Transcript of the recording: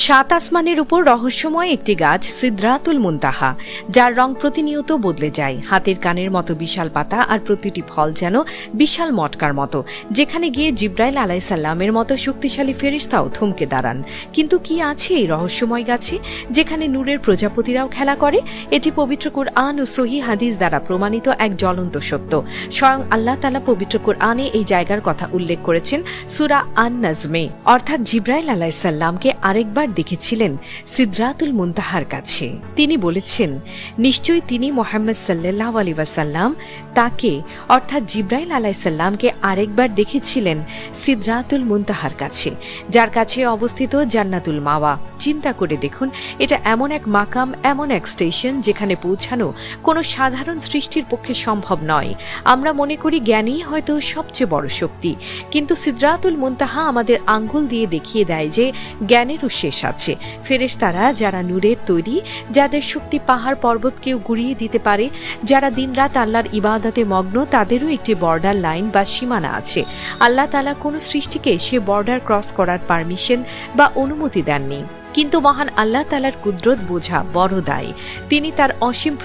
সাত আসমানের উপর রহস্যময় একটি গাছ সিদরাতুল মুনতাহা, যার রং প্রতিনিয়ত বদলে যায়। হাতের কানের মতো বিশাল পাতা, আর প্রতিটি ফল যেন বিশাল মটকার মতো, যেখানে গিয়ে জিব্রাইল আলাইসাল্লামের মতো শক্তিশালী ফেরেশতাও থমকে দাঁড়ান। কিন্তু কি আছে এই রহস্যময় গাছে, যেখানে নূরের প্রজাপতিরাও খেলা করে? এটি পবিত্র কুরআন ও সহিহ হাদিস দ্বারা প্রমাণিত এক জ্বলন্ত সত্য। স্বয়ং আল্লাহ তাআলা পবিত্র কুরআনে এই জায়গার কথা উল্লেখ করেছেন সূরা আন-নাজমে। অর্থাৎ জিব্রাইল আলাইসাল্লামকে আরেকবার দেখেছিলেন সিদরাতুল মুনতাহার কাছে। তিনি বলেছেন, নিশ্চয়ই তিনি মুহাম্মদ সাল্লাল্লাহু আলাইহি ওয়াসাল্লাম তাকে অর্থাৎ জিব্রাইল আলাইসাল্লামকে আরেকবার দেখেছিলেন সিদরাতুল মুনতাহার কাছে, যার কাছে অবস্থিত জান্নাতুল মাওয়া। চিন্তা করে দেখুন, এটা এমন এক মাকাম, এমন এক স্টেশন যেখানে পৌঁছানো কোনো সাধারণ সৃষ্টির পক্ষে সম্ভব নয়। আমরা মনে করি জ্ঞানই হয়তো সবচেয়ে বড় শক্তি, কিন্তু সিদরাতুল মুনতাহা আমাদের আঙ্গুল দিয়ে দেখিয়ে দেয় যে জ্ঞানেরও শেষ আছে। ফেরেশতারা যারা নূরের তৈরি, যাদের শক্তি পাহাড় পর্বতকেও গুড়িয়ে দিতে পারে, যারা দিনরাত আল্লাহর ইবাদতে মগ্ন, তাদেরও একটি বর্ডার লাইন বা সীমানা আছে। আল্লাহ তাআলা কোনো সৃষ্টিকে সে বর্ডার ক্রস করার পারমিশন বা অনুমতি দেননি। কিন্তু মহান আল্লাহ তাআলার কুদরত বোঝা বড় দায়। তিনি তার অসীম